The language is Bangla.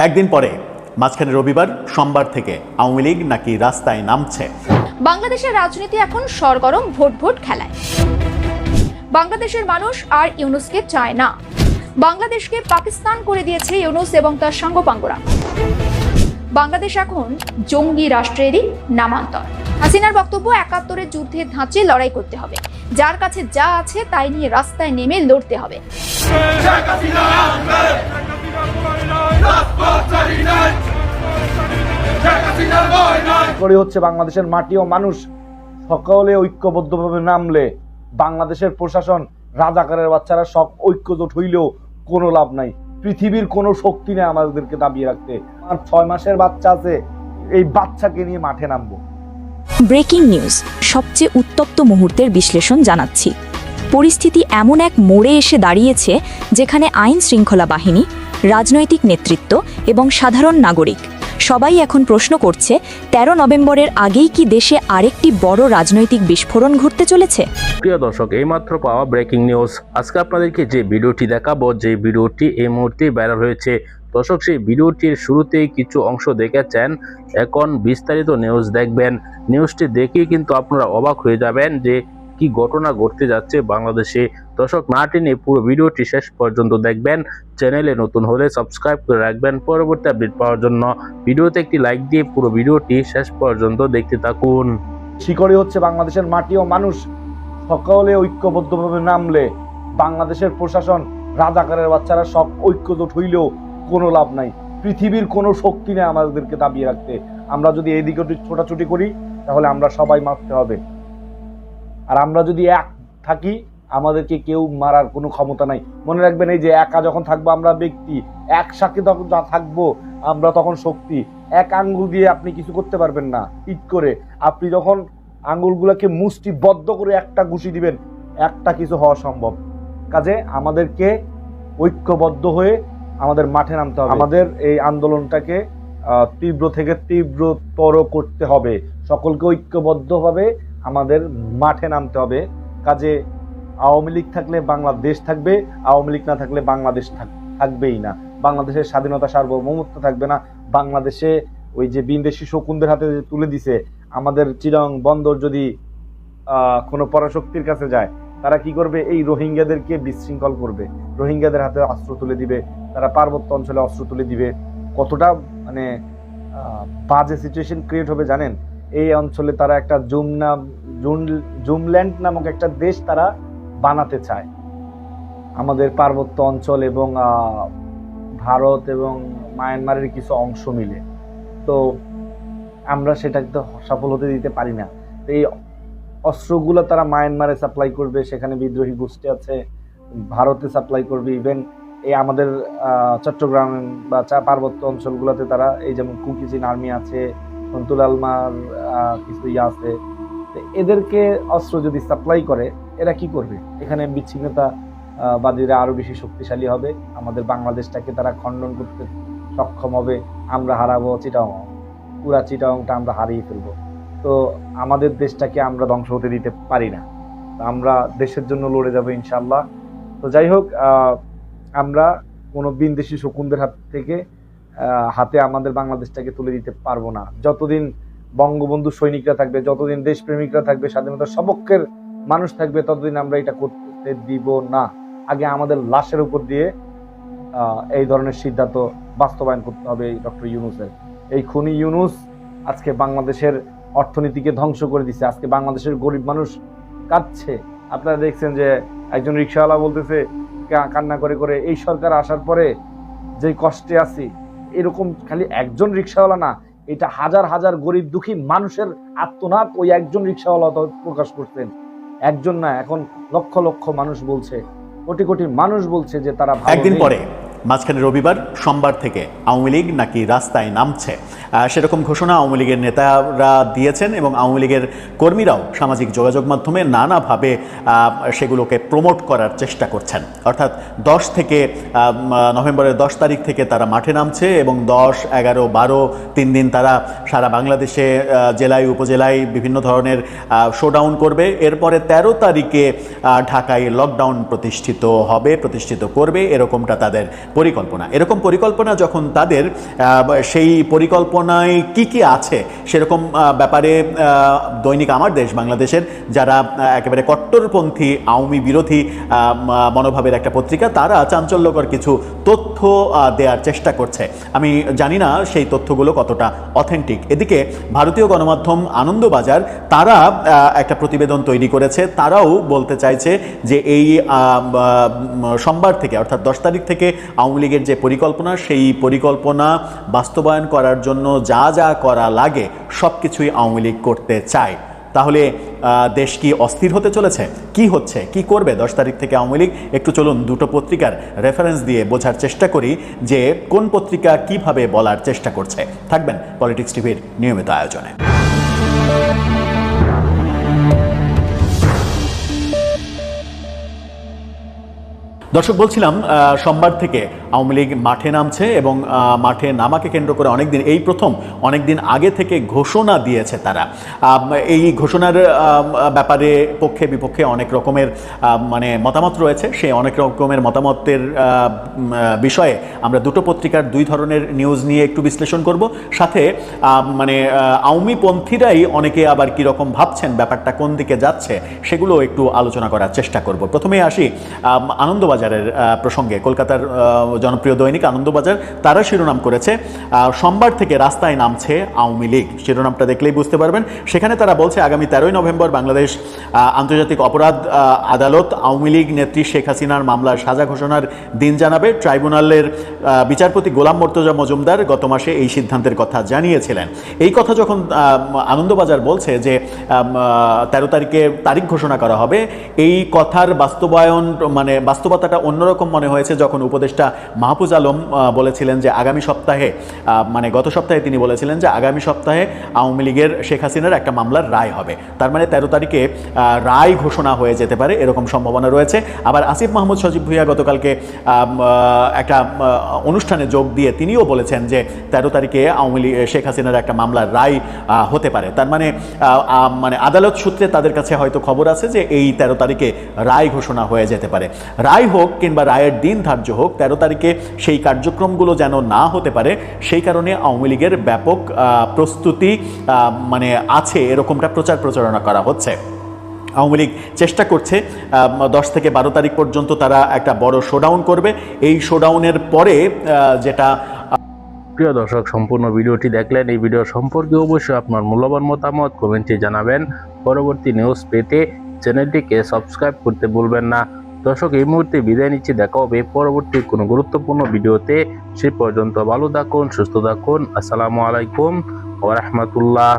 একদিন পরে মাঝখানে রবিবার সোমবার থেকে আওয়ামী লীগ নাকি রাস্তায় নামছে। বাংলাদেশের রাজনীতি এখন সরগরম ভোট ভোট খেলায়। বাংলাদেশের মানুষ আর ইউনূসকে চায় না। বাংলাদেশকে পাকিস্তান করে দিয়েছে ইউনূস এবং তার সাঙ্গপাঙ্গরা। বাংলাদেশ এখন জঙ্গি রাষ্ট্রেরই নামান্তর। হাসিনার বক্তব্য ৭১-এর যুদ্ধের ধাঁচে লড়াই করতে হবে, যার কাছে যা আছে তাই নিয়ে রাস্তায় নেমে লড়তে হবে। হচ্ছে বাংলাদেশের মাটি ও মানুষ সকলে ঐক্যবদ্ধভাবে নামলে বাংলাদেশের প্রশাসন রাজাকারের বাচ্চারা সব ঐক্যজোট হইলেও কোনো লাভ নাই। পৃথিবীর কোনো শক্তি নেই আমাদেরকে দাবিয়ে রাখতে। আর ৬ মাসের বাচ্চা আছে, এই বাচ্চাকে নিয়ে মাঠে নামবো। ব্রেকিং নিউজ, সবচেয়ে উত্তপ্ত মুহূর্তের বিশ্লেষণ জানাচ্ছি। পরিস্থিতি এমন এক মোড়ে এসে দাঁড়িয়েছে যেখানে আইন শৃঙ্খলা বাহিনী, রাজনৈতিক নেতৃত্ব এবং সাধারণ নাগরিক সবাই এখন প্রশ্ন করছে ১৩ নভেম্বরের আগেই কি দেশে আরেকটি বড় রাজনৈতিক বিস্ফোরণ ঘটতে চলেছে। প্রিয় দর্শক, এইমাত্র পাওয়া ব্রেকিং নিউজ। আজকে আপনাদেরকে যে ভিডিওটি দেখাবো, যে ভিডিওটি এই মুহূর্তে ভাইরাল হয়েছে, দর্শক সেই ভিডিওটির শুরুতেই কিছু অংশ দেখেছেন, এখন বিস্তারিত নিউজ দেখবেন। নিউজটি দেখেই কিন্তু আপনারা অবাক হয়ে যাবেন যে কি ঘটনা ঘটতে যাচ্ছে বাংলাদেশে। দর্শক, না টেনে পুরো ভিডিওটি শেষ পর্যন্ত দেখবেন। চ্যানেলে নতুন হলে সাবস্ক্রাইব করে রাখবেন পরবর্তী আপডেট পাওয়ার জন্য। ভিডিওতে একটি লাইক দিয়ে পুরো ভিডিওটি শেষ পর্যন্ত দেখতে থাকুন। শিকড়ি হচ্ছে বাংলাদেশের মাটি ও মানুষ সকলে ঐক্যবদ্ধভাবে নামলে বাংলাদেশের প্রশাসন রাজাকারের বাচ্চারা সব ঐক্যজোট হইলেও কোনো লাভ নাই। পৃথিবীর কোনো শক্তি নেই আমাদেরকে দাবিয়ে রাখতে। আমরা যদি এইদিকে ছোটাছুটি করি তাহলে আমরা সবাই মারতে হবে। আর আমরা যদি এক থাকি আমাদেরকে কেউ মারার কোনো ক্ষমতা নাই। মনে রাখবেন, এই যে একা যখন থাকবো আমরা ব্যক্তি, একসাথে যখন থাকবো আমরা তখন শক্তি। এক আঙ্গুল দিয়ে আপনি কিছু করতে পারবেন না। ইট করে আপনি যখন আঙ্গুলগুলোকে মুষ্টিবদ্ধ করে একটা ঘুষি দিবেন, একটা কিছু হওয়া সম্ভব। কাজে আমাদেরকে ঐক্যবদ্ধ হয়ে আমাদের মাঠে নামতে হবে। আমাদের এই আন্দোলনটাকে তীব্র থেকে তীব্রতর করতে হবে। সকলকে ঐক্যবদ্ধভাবে আমাদের মাঠে নামতে হবে। কাজে আওয়ামী লীগ থাকলে বাংলাদেশ থাকবে, আওয়ামী লীগ না থাকলে বাংলাদেশ থাকবেই না। বাংলাদেশের স্বাধীনতা সার্বভৌমত্ব থাকবে না। বাংলাদেশে ওই যে বিদেশি শকুনদের হাতে তুলে দিছে, আমাদের চিরং বন্দর যদি কোনো পরাশক্তির কাছে যায়, তারা কি করবে? এই রোহিঙ্গাদেরকে বিশৃঙ্খল করবে, রোহিঙ্গাদের হাতে অস্ত্র তুলে দিবে, তারা পার্বত্য অঞ্চলে অস্ত্র তুলে দিবে। কতটা মানে বাজে সিচুয়েশন ক্রিয়েট হবে জানেন? এই অঞ্চলে তারা একটা জুমল্যান্ড নামক একটা দেশ তারা বানাতে চায়, আমাদের পার্বত্য অঞ্চল এবং ভারত এবং মায়ানমারের কিছু অংশ মিলে। তো আমরা সেটাকে তো সফল হতে দিতে পারি না। তো এই অস্ত্রগুলো তারা মায়ানমারে সাপ্লাই করবে, সেখানে বিদ্রোহী গোষ্ঠী আছে, ভারতে সাপ্লাই করবে। ইভেন এই আমাদের চট্টগ্রাম বা পার্বত্য অঞ্চলগুলোতে তারা, এই যেমন কুকিচিন আর্মি আছে, সন্তুল আলমার কিছু আছে, এদেরকে অস্ত্র যদি সাপ্লাই করে এরা কি করবে? এখানে বিচ্ছিন্নতাবাদীরা আরো বেশি শক্তিশালী হবে, আমাদের বাংলাদেশটাকে তারা খণ্ডন করতে সক্ষম হবে। আমরা হারাবো চিটাগং, পুরা চিটাগংটা আমরা হারিয়ে ফেলবো। তো আমাদের দেশটাকে আমরা ধ্বংস হতে দিতে পারি না। আমরা দেশের জন্য লড়ে যাবো ইনশাল্লাহ। তো যাই হোক, আমরা কোনো বিদেশি শকুনদের হাতে আমাদের বাংলাদেশটাকে তুলে দিতে পারবো না। যতদিন বঙ্গবন্ধু সৈনিকরা থাকবে, যতদিন দেশপ্রেমিকরা থাকবে, স্বাধীনতার সপক্ষের মানুষ থাকবে, ততদিন আমরা এটা করতে দিব না। আগে আমাদের লাশের উপর দিয়ে এই ধরনের সিদ্ধান্ত বাস্তবায়ন করতে হবে ডক্টর ইউনূসের। এই খুনি ইউনূস আজকে বাংলাদেশের অর্থনীতিকে ধ্বংস করে দিচ্ছে। আজকে বাংলাদেশের গরিব মানুষ কাঁদছে। আপনারা দেখছেন যে একজন রিক্সাওয়ালা বলতেছে কান্না করে করে, এই সরকার আসার পরে যে কষ্টে আছি। এরকম খালি একজন রিক্সাওয়ালা না, এটা হাজার হাজার গরিব দুঃখী মানুষের আত্মনাদ ওই একজন রিক্সাওয়ালা প্রকাশ করতেন। একজন না, এখন লক্ষ লক্ষ মানুষ বলছে, কোটি কোটি মানুষ বলছে যে তারা একদিন পরে মাঝখানে রবিবার সোমবার থেকে আওয়ামী লীগ নাকি রাস্তায় নামছে। সেরকম ঘোষণা আওয়ামী লীগের নেতারা দিয়েছেন এবং আওয়ামী লীগের কর্মীরাও সামাজিক যোগাযোগ মাধ্যমে নানাভাবে সেগুলোকে প্রমোট করার চেষ্টা করছেন। অর্থাৎ নভেম্বরের 10 তারিখ থেকে তারা মাঠে নামছে এবং 10, 11, 12 3 দিন তারা সারা বাংলাদেশে জেলায় উপজেলায় বিভিন্ন ধরনের শোডাউন করবে। এরপরে 13 তারিখে ঢাকায় লকডাউন প্রতিষ্ঠিত করবে, এরকমটা তাদের পরিকল্পনা। এরকম পরিকল্পনা যখন তাদের, সেই পরিকল্পনায় কি আছে সেরকম ব্যাপারে দৈনিক আমার দেশ বাংলাদেশের যারা একেবারে কট্টরপন্থী আওয়ামী বিরোধী মনোভাবের একটা পত্রিকা, তারা চাঞ্চল্যকর কিছু তথ্য দেওয়ার চেষ্টা করছে। আমি জানি না সেই তথ্যগুলো কতটা অথেন্টিক। এদিকে ভারতীয় গণমাধ্যম আনন্দবাজার তারা একটা প্রতিবেদন তৈরি করেছে। তারাও বলতে চাইছে যে এই সোমবার থেকে অর্থাৎ 10 তারিখ থেকে আওয়ামী লীগের যে পরিকল্পনা, সেই পরিকল্পনা বাস্তবায়ন করার জন্য যা যা করা লাগে সব কিছুই আওয়ামী লীগ করতে চায়। তাহলে দেশ কি অস্থির হতে চলেছে? কি হচ্ছে, কি করবে 10 তারিখ থেকে আওয়ামী লীগ? একটু চলুন দুটো পত্রিকার রেফারেন্স দিয়ে বোঝার চেষ্টা করি যে কোন পত্রিকা কিভাবে বলার চেষ্টা করছে। থাকবেন পলিটিক্স টিভির নিয়মিত আয়োজনে। দর্শক, বলছিলাম সোমবার থেকে আওয়ামী লীগ মাঠে নামছে এবং মাঠে নামাকে কেন্দ্র করে অনেকদিন আগে থেকে ঘোষণা দিয়েছে তারা। এই ঘোষণার ব্যাপারে পক্ষে বিপক্ষে অনেক রকমের মতামত রয়েছে। সেই অনেক রকমের মতামতের বিষয়ে আমরা দুটো পত্রিকার দুই ধরনের নিউজ নিয়ে একটু বিশ্লেষণ করব। সাথে আওয়ামী পন্থীরাই অনেকে আবার কীরকম ভাবছেন, ব্যাপারটা কোন দিকে যাচ্ছে, সেগুলো একটু আলোচনা করার চেষ্টা করব। প্রথমে আসি আনন্দবাজারের প্রসঙ্গে। কলকাতার জনপ্রিয় দৈনিক আনন্দবাজার তারা শিরোনাম করেছে সোমবার থেকে রাস্তায় নামছে আওয়ামী লীগ। শিরোনামটা দেখলেই বুঝতে পারবেন। সেখানে তারা বলছে আগামী 13 নভেম্বর বাংলাদেশ আন্তর্জাতিক অপরাধ আদালত আওয়ামী লীগ নেত্রী শেখ হাসিনার মামলার সাজা ঘোষণার দিন জানাবে। ট্রাইব্যুনালের বিচারপতি গোলাম মর্তজা মজুমদার গত মাসে এই সিদ্ধান্তের কথা জানিয়েছিলেন। এই কথা যখন আনন্দবাজার বলছে যে 13 তারিখে তারিখ ঘোষণা করা হবে, এই কথার বাস্তবতাটা অন্যরকম মনে হয়েছে যখন উপদেষ্টা মাহফুজ আলম বলেছিলেন যে আগামী সপ্তাহে, গত সপ্তাহে তিনি বলেছিলেন যে আগামী সপ্তাহে আওয়ামী লীগের শেখ হাসিনার একটা মামলার রায় হবে। তার 13 তারিখে রায় ঘোষণা হয়ে যেতে পারে, এরকম সম্ভাবনা রয়েছে। আবার আসিফ মাহমুদ সজীব ভুঁইয়া গতকালকে একটা অনুষ্ঠানে যোগ দিয়ে তিনিও বলেছেন যে 13 তারিখে আওয়ামী লীগ শেখ হাসিনার একটা মামলার রায় হতে পারে। তার আদালত সূত্রে তাদের কাছে হয়তো খবর আছে যে এই 13 তারিখে রায় ঘোষণা হয়ে যেতে পারে। রায় হোক কিংবা রায়ের দিন ধার্য হোক, 13 তারিখে সেই কার্যক্রমগুলো যেন না হতে পারে, সেই কারণে আওয়ামী লীগের ব্যাপক প্রস্তুতি আছে, এরকমটা প্রচারণা করা হচ্ছে। আওয়ামী লীগ চেষ্টা করছে 10 থেকে 12 তারিখ পর্যন্ত তারা একটা বড় শোডাউন করবে। এই শোডাউনের পরে যেটা প্রিয় দর্শক, সম্পূর্ণ ভিডিওটি দেখলেন। এই ভিডিও সম্পর্কে অবশ্যই আপনার মূল্যবান মতামত কমেন্টে জানাবেন। পরবর্তী নিউজ পেতে চ্যানেলটিকে সাবস্ক্রাইব করতে ভুলবেন না। দর্শক, এই মুহূর্তে বিদায় নিচ্ছি। দেখা হবে পরবর্তী কোনো গুরুত্বপূর্ণ ভিডিওতে। সে পর্যন্ত ভালো থাকুন, সুস্থ থাকুন। আসসালামু আলাইকুম ওয়া রাহমাতুল্লাহ।